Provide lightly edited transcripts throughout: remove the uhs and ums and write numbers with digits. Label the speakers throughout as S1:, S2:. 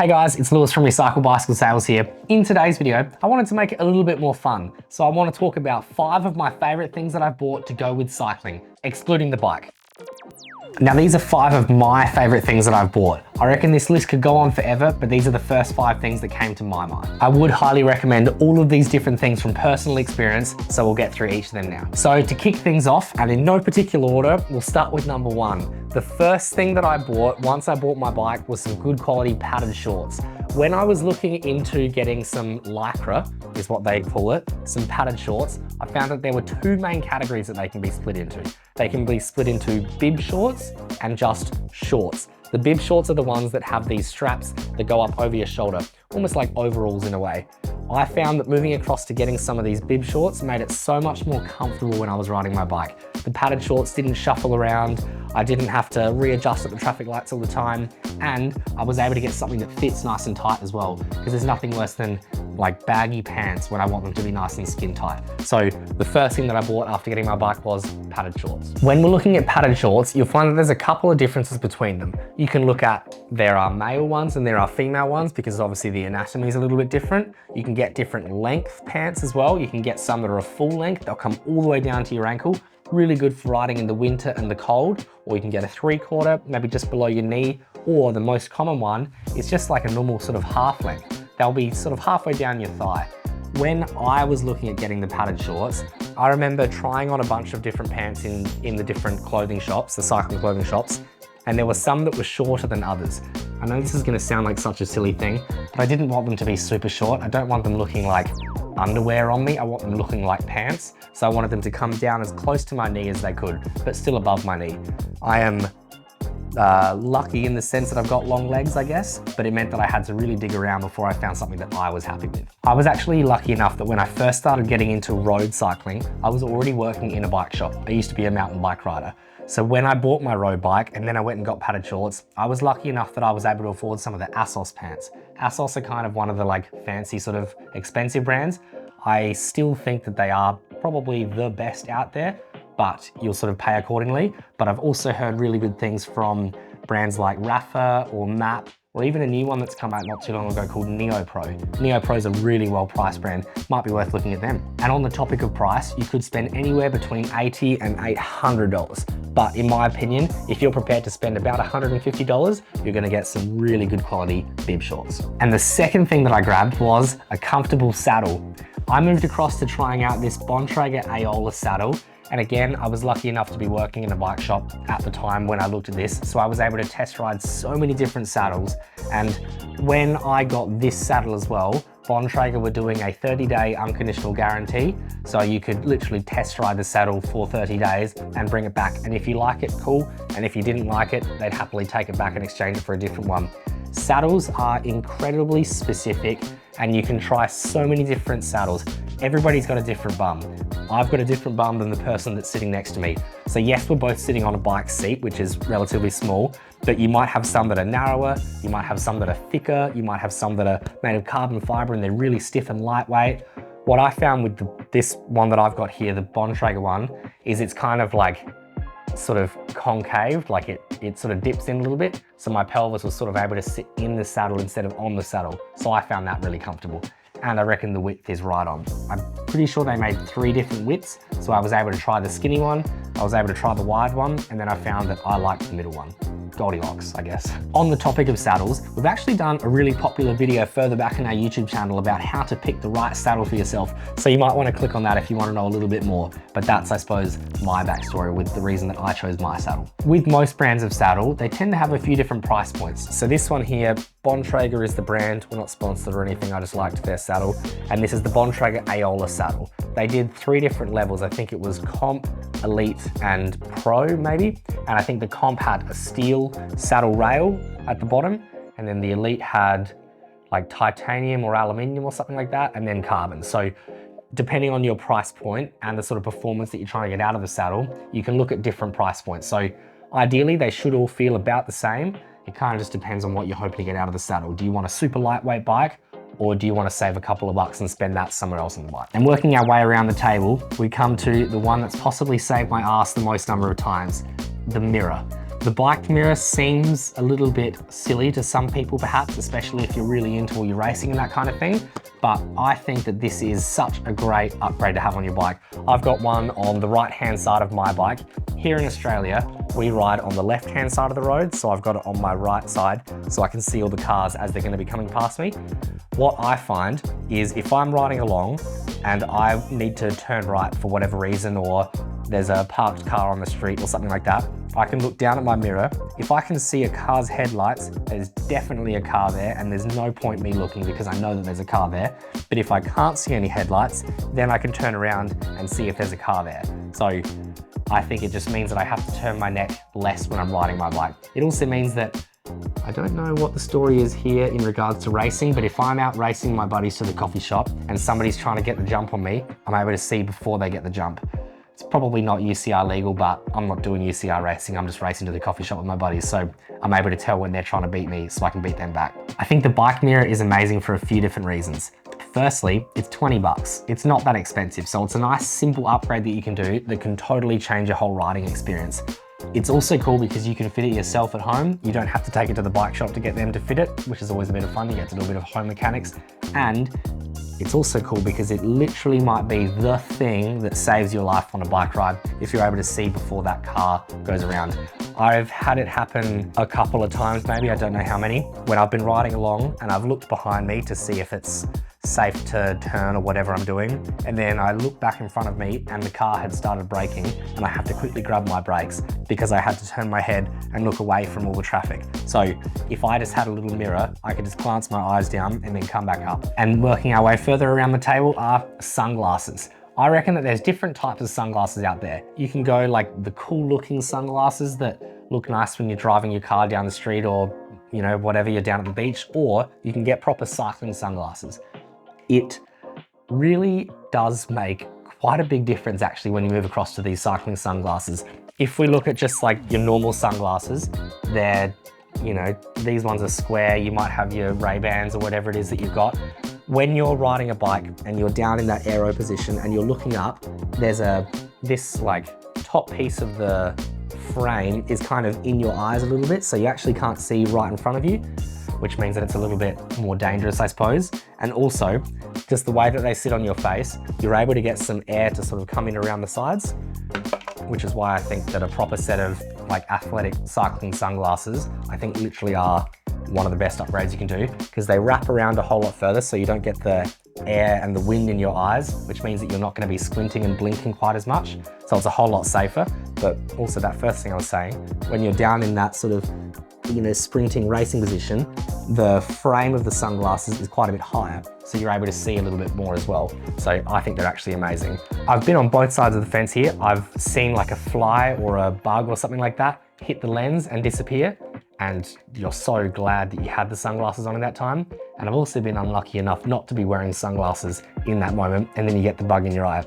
S1: Hey guys, it's Lewis from Recycle Bicycle Sales here. In today's video, I wanted to make it a little bit more fun. So I want to talk about 5 of my favorite things that I've bought to go with cycling, excluding the bike. Now these are 5 of my favorite things that I've bought. I reckon this list could go on forever, but these are the first 5 things that came to my mind. I would highly recommend all of these different things from personal experience, so we'll get through each of them now. So to kick things off, and in no particular order, we'll start with number 1. The first thing that I bought once I bought my bike was some good quality padded shorts. When I was looking into getting some lycra, is what they call it, some padded shorts, I found that there were 2 main categories that they can be split into. They can be split into bib shorts and just shorts. The bib shorts are the ones that have these straps that go up over your shoulder, almost like overalls in a way. I found that moving across to getting some of these bib shorts made it so much more comfortable when I was riding my bike. The padded shorts didn't shuffle around, I didn't have to readjust at the traffic lights all the time, and I was able to get something that fits nice and tight as well, because there's nothing worse than like baggy pants when I want them to be nice and skin tight. So the first thing that I bought after getting my bike was padded shorts. When we're looking at padded shorts, you'll find that there's a couple of differences between them. You can look at, there are male ones and there are female ones, because obviously the anatomy is a little bit different. You can get different length pants as well. You can get some that are a full length, they'll come all the way down to your ankle. Really good for riding in the winter and the cold, or you can get a 3/4, maybe just below your knee, or the most common one is just like a normal sort of half length. They'll be sort of halfway down your thigh. When I was looking at getting the padded shorts, I remember trying on a bunch of different pants in the different clothing shops, the cycling clothing shops, and there were some that were shorter than others. I know this is gonna sound like such a silly thing, but I didn't want them to be super short. I don't want them looking like underwear on me. I want them looking like pants. So I wanted them to come down as close to my knee as they could, but still above my knee. I am lucky in the sense that I've got long legs, I guess, but it meant that I had to really dig around before I found something that I was happy with. I was actually lucky enough that when I first started getting into road cycling, I was already working in a bike shop. I used to be a mountain bike rider. So when I bought my road bike and then I went and got padded shorts, I was lucky enough that I was able to afford some of the ASOS pants. ASOS are kind of one of the like fancy sort of expensive brands. I still think that they are probably the best out there, but you'll sort of pay accordingly. But I've also heard really good things from brands like Rafa or MAP, or even a new one that's come out not too long ago called NeoPro. NeoPro is a really well priced brand, might be worth looking at them. And on the topic of price, you could spend anywhere between $80 and $800. But in my opinion, if you're prepared to spend about $150, you're gonna get some really good quality bib shorts. And the second thing that I grabbed was a comfortable saddle. I moved across to trying out this Bontrager Aola saddle. And again, I was lucky enough to be working in a bike shop at the time when I looked at this. So I was able to test ride so many different saddles. And when I got this saddle as well, Bontrager were doing a 30-day unconditional guarantee. So you could literally test ride the saddle for 30 days and bring it back. And if you like it, cool. And if you didn't like it, they'd happily take it back and exchange it for a different one. Saddles are incredibly specific and you can try so many different saddles. Everybody's got a different bum. I've got a different bum than the person that's sitting next to me. So yes, we're both sitting on a bike seat, which is relatively small, but you might have some that are narrower, you might have some that are thicker, you might have some that are made of carbon fiber and they're really stiff and lightweight. What I found with this one that I've got here, the Bontrager one, is it's kind of like sort of concave, like it sort of dips in a little bit. So my pelvis was sort of able to sit in the saddle instead of on the saddle. So I found that really comfortable. And I reckon the width is right on. I'm pretty sure they made 3 different widths. So I was able to try the skinny one, I was able to try the wide one, and then I found that I liked the middle one. Goldilocks, I guess. On the topic of saddles, we've actually done a really popular video further back in our YouTube channel about how to pick the right saddle for yourself. So you might want to click on that if you want to know a little bit more. But that's, I suppose, my backstory with the reason that I chose my saddle. With most brands of saddle, they tend to have a few different price points. So this one here, Bontrager is the brand. We're not sponsored or anything, I just liked their saddle. And this is the Bontrager Aola saddle. They did 3 different levels. I think it was Comp, Elite, and Pro maybe. And I think the Comp had a steel saddle rail at the bottom. And then the Elite had like titanium or aluminium or something like that, and then carbon. So depending on your price point and the sort of performance that you're trying to get out of the saddle, you can look at different price points. So ideally they should all feel about the same. It kind of just depends on what you're hoping to get out of the saddle. Do you want a super lightweight bike, or do you want to save a couple of bucks and spend that somewhere else on the bike? And working our way around the table, we come to the one that's possibly saved my ass the most number of times, the mirror. The bike mirror seems a little bit silly to some people perhaps, especially if you're really into all your racing and that kind of thing. But I think that this is such a great upgrade to have on your bike. I've got one on the right-hand side of my bike. Here in Australia, we ride on the left-hand side of the road, so I've got it on my right side so I can see all the cars as they're going to be coming past me. What I find is if I'm riding along and I need to turn right for whatever reason, or there's a parked car on the street or something like that, I can look down at my mirror. If I can see a car's headlights, there's definitely a car there, and there's no point me looking because I know that there's a car there. But if I can't see any headlights, then I can turn around and see if there's a car there. So I think it just means that I have to turn my neck less when I'm riding my bike. It also means that I don't know what the story is here in regards to racing, but if I'm out racing my buddies to the coffee shop and somebody's trying to get the jump on me, I'm able to see before they get the jump. It's probably not UCR legal, but I'm not doing UCR racing. I'm just racing to the coffee shop with my buddies. So I'm able to tell when they're trying to beat me so I can beat them back. I think the bike mirror is amazing for a few different reasons. Firstly, it's 20 bucks. It's not that expensive. So it's a nice simple upgrade that you can do that can totally change your whole riding experience. It's also cool because you can fit it yourself at home. You don't have to take it to the bike shop to get them to fit it, which is always a bit of fun. You get to do a bit of home mechanics. And it's also cool because it literally might be the thing that saves your life on a bike ride if you're able to see before that car goes around. I've had it happen a couple of times, maybe, I don't know how many, when I've been riding along and I've looked behind me to see if it's safe to turn or whatever I'm doing. And then I look back in front of me and the car had started braking and I have to quickly grab my brakes because I had to turn my head and look away from all the traffic. So if I just had a little mirror, I could just glance my eyes down and then come back up. And working our way further around the table are sunglasses. I reckon that there's different types of sunglasses out there. You can go like the cool looking sunglasses that look nice when you're driving your car down the street or, you know, whatever, you're down at the beach, or you can get proper cycling sunglasses. It really does make quite a big difference actually when you move across to these cycling sunglasses. If we look at just like your normal sunglasses, they're, you know, these ones are square, you might have your Ray-Bans or whatever it is that you've got. When you're riding a bike and you're down in that aero position and you're looking up, there's this like top piece of the frame is kind of in your eyes a little bit, so you actually can't see right in front of you, which means that it's a little bit more dangerous, I suppose. And also, just the way that they sit on your face, you're able to get some air to sort of come in around the sides, which is why I think that a proper set of like athletic cycling sunglasses, I think literally are one of the best upgrades you can do, because they wrap around a whole lot further so you don't get the air and the wind in your eyes, which means that you're not going to be squinting and blinking quite as much. So it's a whole lot safer. But also that first thing I was saying, when you're down in that sort of, you know, sprinting racing position, the frame of the sunglasses is quite a bit higher, so you're able to see a little bit more as well. So I think they're actually amazing. I've been on both sides of the fence here. I've seen like a fly or a bug or something like that hit the lens and disappear, and you're so glad that you had the sunglasses on at that time. And I've also been unlucky enough not to be wearing sunglasses in that moment, and then you get the bug in your eye.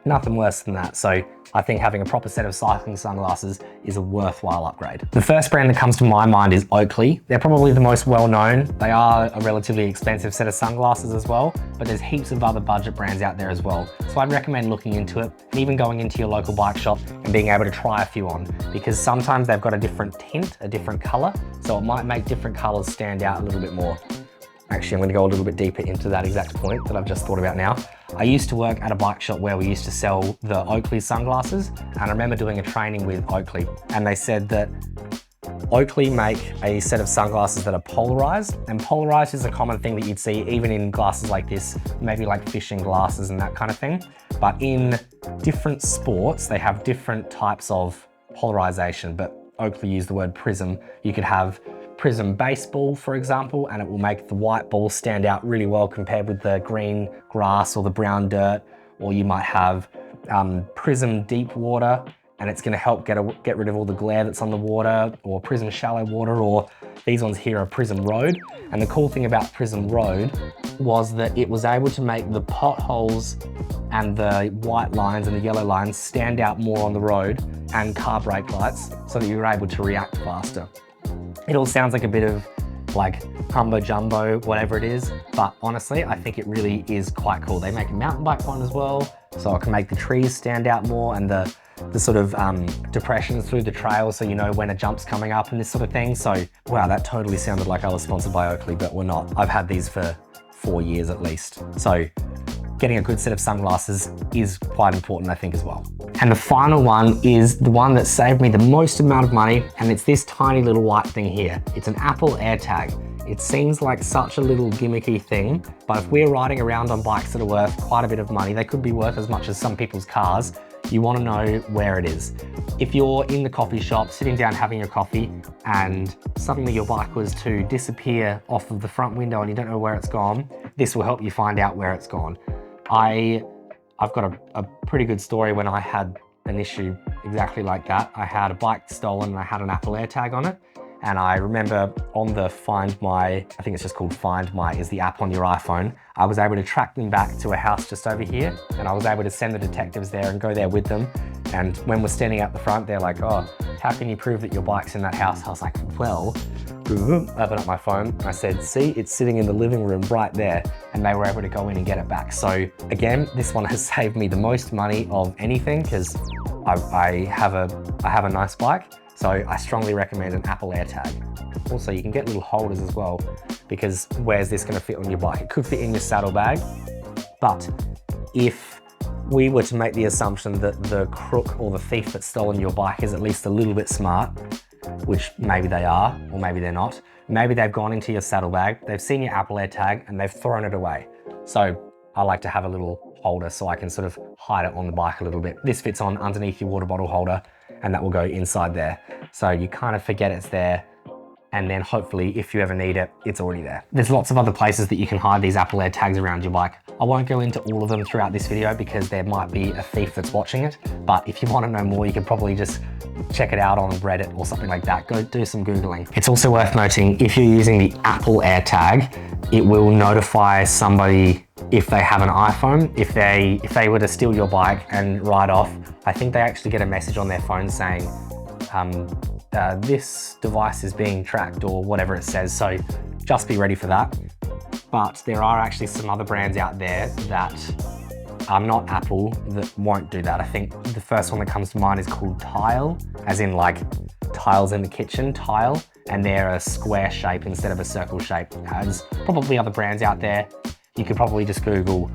S1: Nothing worse than that. So I think having a proper set of cycling sunglasses is a worthwhile upgrade. The first brand that comes to my mind is Oakley. They're probably the most well-known. They are a relatively expensive set of sunglasses as well, but there's heaps of other budget brands out there as well. So I'd recommend looking into it and even going into your local bike shop and being able to try a few on, because sometimes they've got a different tint, a different color, so it might make different colors stand out a little bit more. Actually, I'm going to go a little bit deeper into that exact point that I've just thought about now. I used to work at a bike shop where we used to sell the Oakley sunglasses, and I remember doing a training with Oakley, and they said that Oakley make a set of sunglasses that are polarized, and polarized is a common thing that you'd see even in glasses like this, maybe like fishing glasses and that kind of thing. But in different sports, they have different types of polarization, but Oakley used the word prism. You could have prism baseball, for example, and it will make the white ball stand out really well compared with the green grass or the brown dirt. Or you might have prism deep water, and it's going to help get rid of all the glare that's on the water, or prism shallow water, or these ones here are prism road. And the cool thing about prism road was that it was able to make the potholes and the white lines and the yellow lines stand out more on the road, and car brake lights, so that you were able to react faster. It all sounds like a bit of like Humbo Jumbo, whatever it is. But honestly, I think it really is quite cool. They make a mountain bike one as well, so I can make the trees stand out more and the sort of depressions through the trail, so you know when a jump's coming up and this sort of thing. So wow, that totally sounded like I was sponsored by Oakley, but we're not. I've had these for 4 years at least. So getting a good set of sunglasses is quite important, I think, as well. And the final one is the one that saved me the most amount of money, and it's this tiny little white thing here. It's an Apple Airtag. It seems like such a little gimmicky thing, but if we're riding around on bikes that are worth quite a bit of money, they could be worth as much as some people's cars, you want to know where it is. If you're in the coffee shop, sitting down having your coffee, and suddenly your bike was to disappear off of the front window and you don't know where it's gone, this will help you find out where it's gone. I've got a pretty good story when I had an issue exactly like that. I had a bike stolen and I had an Apple Airtag on it. And I remember on the Find My, I think it's just called Find My, is the app on your iPhone. I was able to track them back to a house just over here, and I was able to send the detectives there and go there with them. And when we're standing out the front, they're like, oh, how can you prove that your bike's in that house? I was like, well, open up my phone. And I said, see, it's sitting in the living room right there. And they were able to go in and get it back. So again, this one has saved me the most money of anything because I have a nice bike. So I strongly recommend an Apple Airtag. Also, you can get little holders as well, because where's this going to fit on your bike? It could fit in your saddlebag, but if we were to make the assumption that the crook or the thief that's stolen your bike is at least a little bit smart, which maybe they are, or maybe they're not, maybe they've gone into your saddlebag, they've seen your Apple Airtag and they've thrown it away. So I like to have a little holder so I can sort of hide it on the bike a little bit. This fits on underneath your water bottle holder, and that will go inside there. So you kind of forget it's there, and then hopefully if you ever need it, it's already there. There's lots of other places that you can hide these Apple Airtags around your bike. I won't go into all of them throughout this video because there might be a thief that's watching it, but if you want to know more, you can probably just check it out on Reddit or something like that. Go do some Googling. It's also worth noting, if you're using the Apple Airtag, it will notify somebody if they have an iPhone. If they were to steal your bike and ride off, I think they actually get a message on their phone saying, this device is being tracked, or whatever it says. So just be ready for that. But there are actually some other brands out there that are not Apple that won't do that. I think the first one that comes to mind is called Tile, as in like tiles in the kitchen, Tile, and they're a square shape instead of a circle shape. There's probably other brands out there. You could probably just Google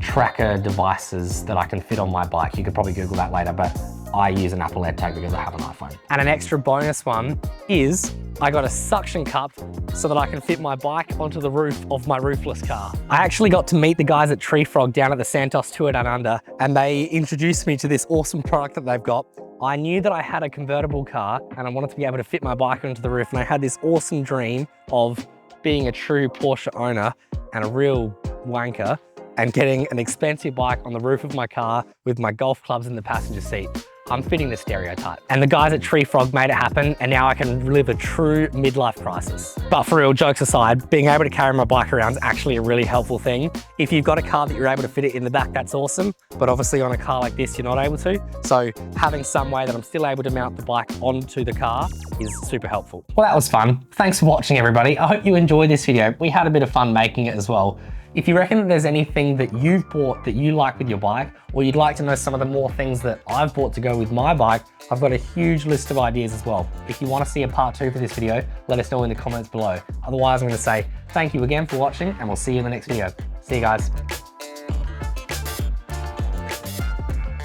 S1: tracker devices that I can fit on my bike. You could probably Google that later, but I use an Apple Airtag because I have an iPhone. And an extra bonus one is I got a suction cup so that I can fit my bike onto the roof of my roofless car. I actually got to meet the guys at Tree Frog down at the Santos Tour Down Under, and they introduced me to this awesome product that they've got. I knew that I had a convertible car and I wanted to be able to fit my bike onto the roof, and I had this awesome dream of being a true Porsche owner and a real wanker and getting an expensive bike on the roof of my car with my golf clubs in the passenger seat. I'm fitting the stereotype. And the guys at Tree Frog made it happen, and now I can live a true midlife crisis. But for real, jokes aside, being able to carry my bike around is actually a really helpful thing. If you've got a car that you're able to fit it in the back, that's awesome. But obviously on a car like this, you're not able to. So having some way that I'm still able to mount the bike onto the car is super helpful. Well, that was fun. Thanks for watching, everybody. I hope you enjoyed this video. We had a bit of fun making it as well. If you reckon that there's anything that you've bought that you like with your bike, or you'd like to know some of the more things that I've bought to go with my bike, I've got a huge list of ideas as well. If you want to see a part 2 for this video, let us know in the comments below. Otherwise, I'm going to say thank you again for watching, and we'll see you in the next video. See you guys.